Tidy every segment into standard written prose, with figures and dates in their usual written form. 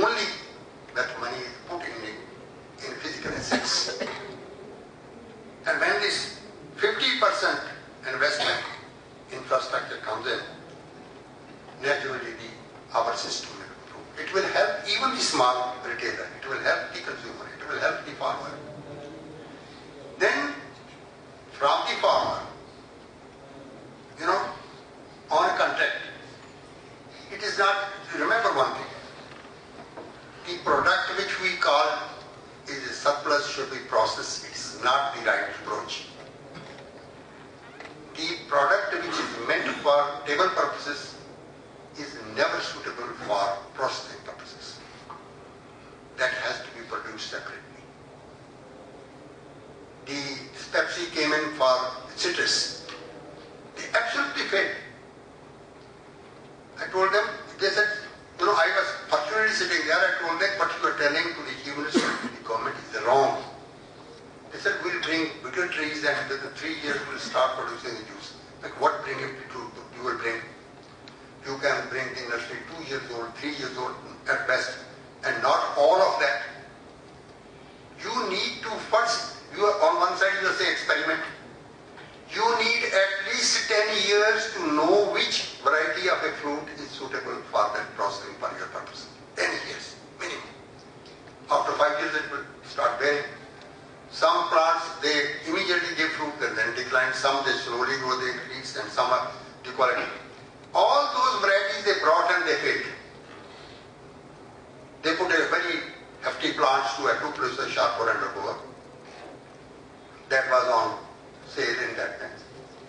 only that money is put in physical assets. And when this 50% investment infrastructure comes in, naturally our system will improve. It will help even the small retailer, it will help the consumer, it will help the farmer. Then from the farmer, on a contract, it is not, remember one thing, the product which we call is a surplus should be processed, it is not the right approach. The product which is meant for table purposes is never suitable for processing purposes. That has to be produced separately. The Pepsi came in for citrus. They absolutely failed. I told them, they said, I was fortunately sitting there, I told them, what you are telling to the chief minister, the government is wrong. They said, we'll bring bigger trees and within 3 years we'll start producing the juice. Like what bring it to you will bring? You can bring the nursery 2 years old, 3 years old at best, and not all of that. You need to first, on one side you say experiment. You need at least 10 years to know which variety of a fruit is suitable for that processing for your purpose. 10 years, minimum. After 5 years it will start bearing. Some plants, they immediately give fruit and then decline. Some they slowly grow, they increase, and some are the quality. All those varieties they brought and they failed. They put a very hefty plants to a 2 plus a sharper and a bower. That was on sale in that time.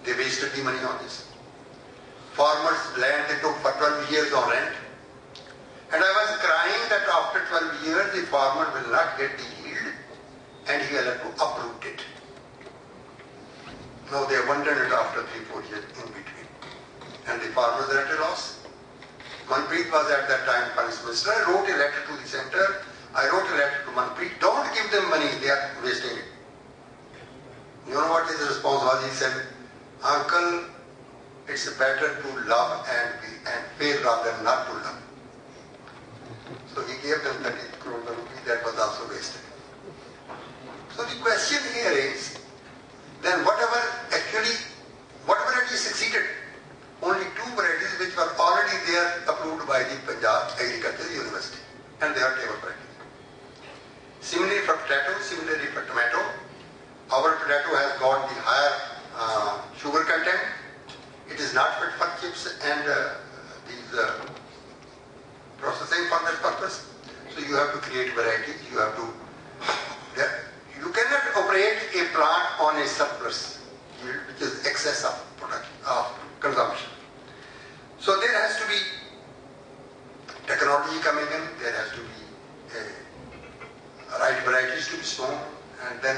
They wasted the money on this. Farmers' land they took for 12 years on rent. And I was crying that after 12 years the farmer will not get the yield and he will have to uproot it. Now they abandoned it after 3-4 years in between. And the farmers are at a loss. Manpreet was at that time finance minister. I wrote a letter to the center. I wrote a letter to Manpreet. Don't give them money, they are wasting it. You know what his response was? He said, Uncle, it's better to love and fail rather than not to love. So he gave them 30 crore rupees, that was also wasted. So the question here is, then whatever varieties succeeded, only 2 varieties which were already there approved by the Punjab Agricultural University, and they are table varieties. Similarly for potato, similarly for tomato, our potato has got the higher sugar content. It is not fit for chips and these processing for that purpose. So you have to create varieties. You cannot operate a plant on a surplus yield, which is excess of production of consumption. So there has to be technology coming in. There has to be right varieties to be sown, and then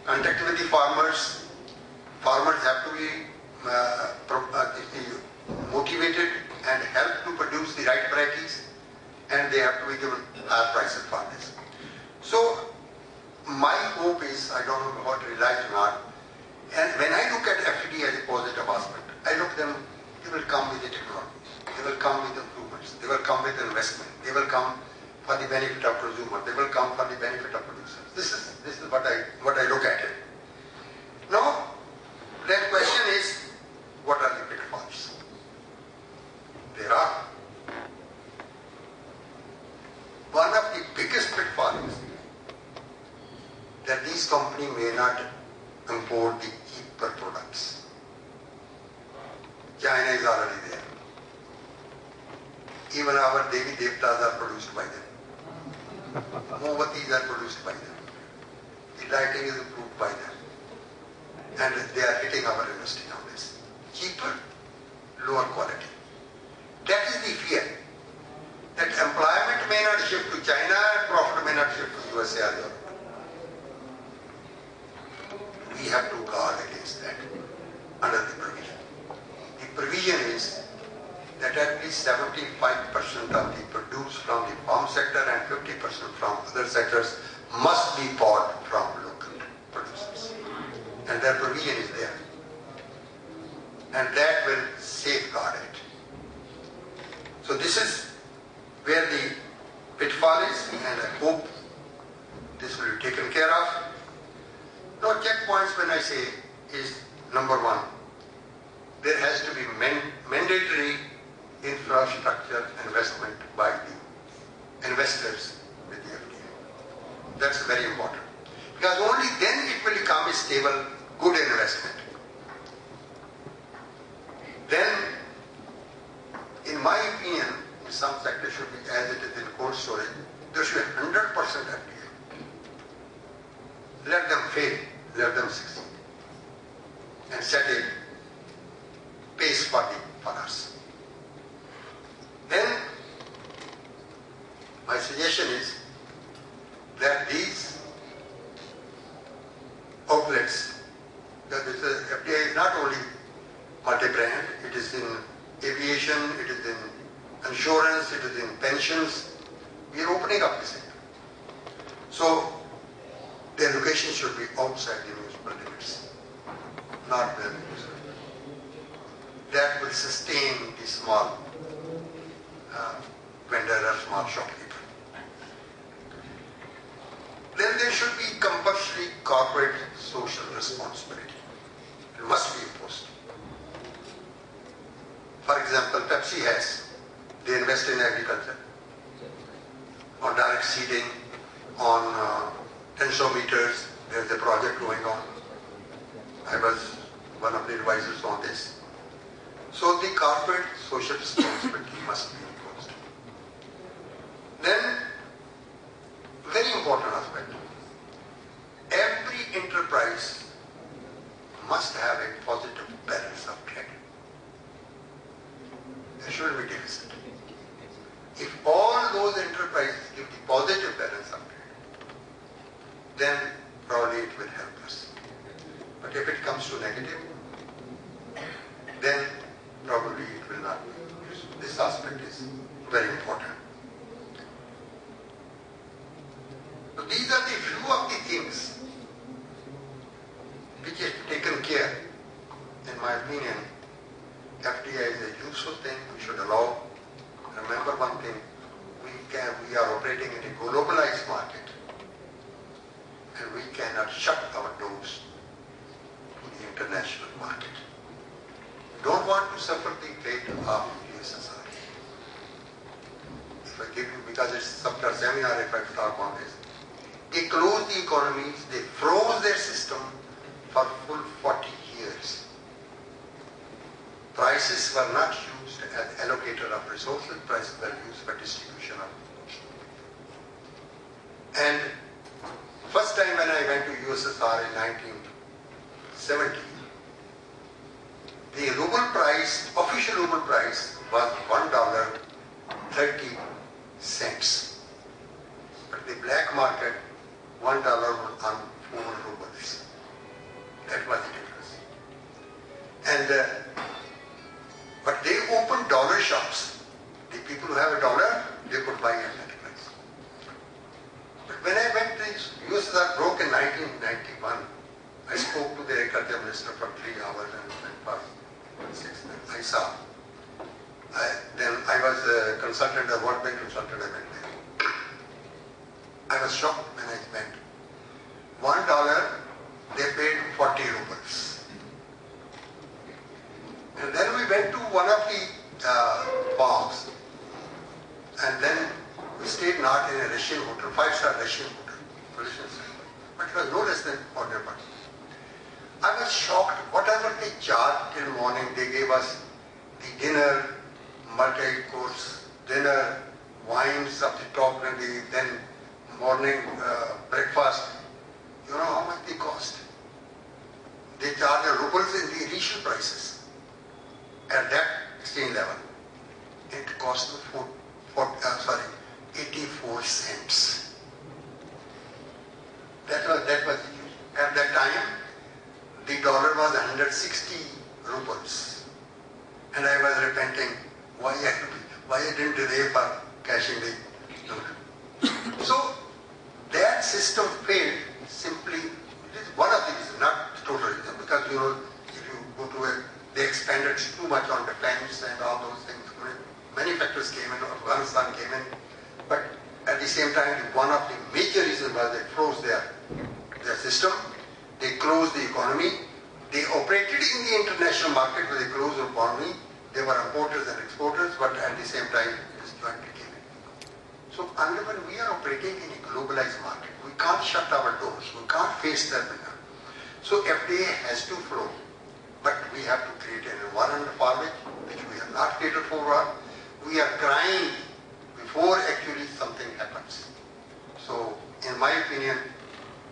contact with the farmers. Farmers have to be motivated and helped to produce the right varieties, and they have to be given higher prices for this. So my hope is, I don't know about realized or not, and when I look at FTD as a positive aspect, I look them, they will come with the technology, they will come with improvements, they will come with investment, they will come for the benefit of consumer, they will come for the benefit of producers. This is what I look at it. Now, the question is, what are the pitfalls? There are. One of the biggest pitfalls is that these companies may not import the cheaper products. China is already there. Even our Devi Devtas are produced by them. Movatis are produced by them. The lighting is improved by them. And they are hitting our industry nowadays. Cheaper, lower quality. That is the fear. That employment may not shift to China and profit may not shift to USA or Europe. We have to guard against that under the provision. The provision is that at least 75% of the produce from the farm sector and 50% from other sectors must be bought from local producers. And that provision is there. And that will safeguard it. So this is where the pitfall pitfall is, and I hope this will be taken care of. Now, checkpoints, when I say, is number one, there has to be mandatory infrastructure investment by the investors with the FDI. That's very important. Because only then it will become a stable, good investment. Then, in my opinion, in some sectors should be as it is in cold storage, there should be 100% FDI. Let them fail, let them succeed, and set a pace for us. Then, my suggestion is that these outlets, that this FDI is not only multi-brand, it is in aviation, it is in insurance, it is in pensions. We are opening up this sector. So, their location should be outside the municipal limits, not within the municipal limits. That will sustain the small vendor or small shopkeeper. Then there should be compulsory corporate social responsibility. It must be imposed. For example, Pepsi has, they invest in agriculture, on direct seeding, on tensiometers. There is a project going on. I was one of the advisors on this. So the corporate social responsibility must be imposed. Then, very important aspect, every enterprise must have a positive balance of trade. There shouldn't be deficit. If all those enterprises give the positive balance of trade, then probably it will help us. But if it comes to negative, then probably it will not be. This aspect is very important. So these are the few of the things which is taken care. In my opinion, FDI is a useful thing. We should allow. Remember one thing: we are operating in a globalized market, and we cannot shut our doors to the international market. We don't want to suffer the fate of USSR. If I give you, because it's after seminar, if I talk on this, they closed the economies, they froze their system for full 40 years. Prices were not used as allocator of resources, prices were used for distribution of goods. And first time when I went to USSR in 1970, the ruble price, official ruble price was $1.30. But the black market, $1 on 4 rubles. That was the difference. And but they opened dollar shops. The people who have a dollar, they could buy at that price. But when I went to USSR broke in 1991, I spoke to the agriculture minister for 3 hours and for 6 minutes. I saw. Then I was a consultant, a World Bank consultant, I went there. I was shocked when I went. $1, they paid 40 rubles. And then we went to one of the farms, and then we stayed not in a Russian hotel, 5-star Russian hotel, but it was no less than ordinary person. I was shocked. Whatever they charged till morning, they gave us the dinner, multi-course dinner, wines of the top, and then morning breakfast. You know how much they cost? They charge the rubles in the initial prices. At that exchange level, it cost me 84 cents. That was huge. At that time, the dollar was 160 rubles, and I was repenting why I didn't delay for cashing the dollar. So that system failed simply. It is one of the reasons, not the total reason, because you know if you go to they expanded too much on defense and all those things. Many factors came in, Afghanistan came in, but at the same same time, one of the major reasons was they froze their system, they closed the economy, they operated in the international market with a closed economy, they were importers and exporters, but at the same time, this joint became it. So, when we are operating in a globalized market, we can't shut our doors, we can't face that winner. So, FTA has to flow, but we have to create an environment for which we have not catered for. We are crying before actually something happens. So, in my opinion,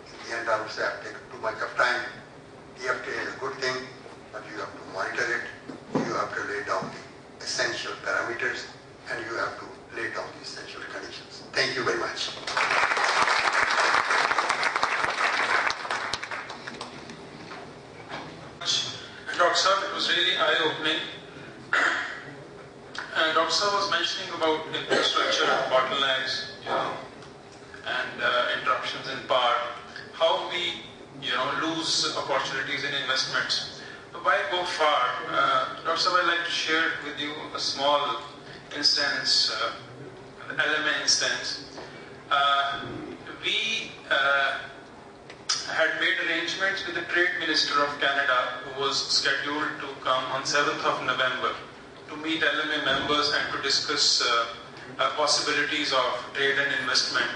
in the end I would say I've taken too much of time. The FTA is a good thing, but you have to monitor it, you have to lay down the essential parameters, and you have to lay down the essential conditions. Thank you very much. Dr. Saab, it was really eye-opening. Dr. Saab was mentioning about infrastructure bottlenecks, and interruptions in power, how we, lose opportunities in investments. But why go far? Dr. Saab, I'd like to share with you a small instance, the LMA instance. We had made arrangements with the Trade Minister of Canada, who was scheduled to come on 7th of November to meet LMA members and to discuss possibilities of trade and investment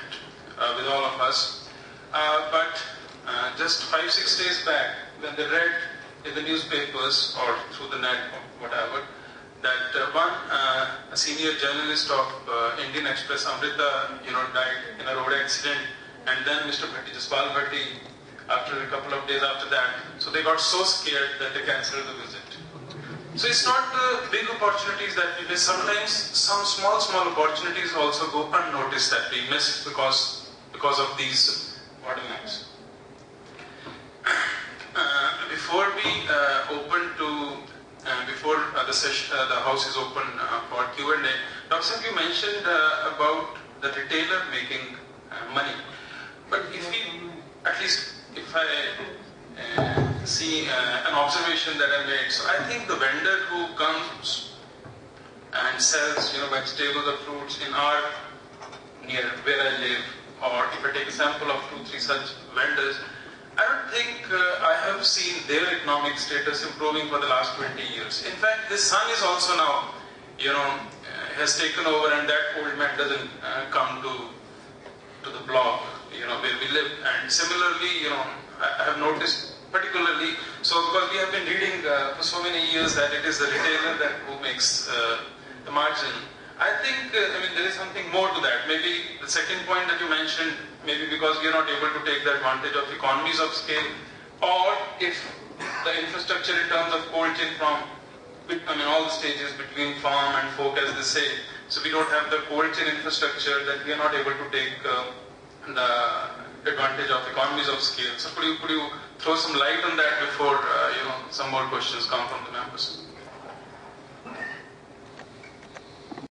with all of us. But just 5-6 days back, when they read in the newspapers or through the net or whatever, that a senior journalist of Indian Express, Amrita, died in a road accident, and then Mr. Bhatti, Jaspal Bhatti, after a couple of days after that, so they got so scared that they cancelled the visit. So it's not the big opportunities that we miss. Sometimes some small opportunities also go unnoticed that we miss because of these bottlenecks. Before we before the session, the house is open for Q&A. Dr. Saab, you mentioned about the retailer making money, but if we, at least if I see an observation that I made, so I think the vendor who comes and sells, vegetables or fruits in our near where I live, or if I take a sample of 2-3 such vendors, I don't think I have seen their economic status improving for the last 20 years. In fact, his son is also now, has taken over, and that old man doesn't come to the block, where we live. And similarly, I have noticed particularly, so because we have been reading for so many years that it is the retailer who makes the margin. I think, there is something more to that. Maybe the second point that you mentioned, maybe because we are not able to take the advantage of economies of scale, or if the infrastructure in terms of cold chain from, all the stages between farm and folk, as they say, so we don't have the cold chain infrastructure, that we are not able to take the advantage of economies of scale. So could you throw some light on that before some more questions come from the members?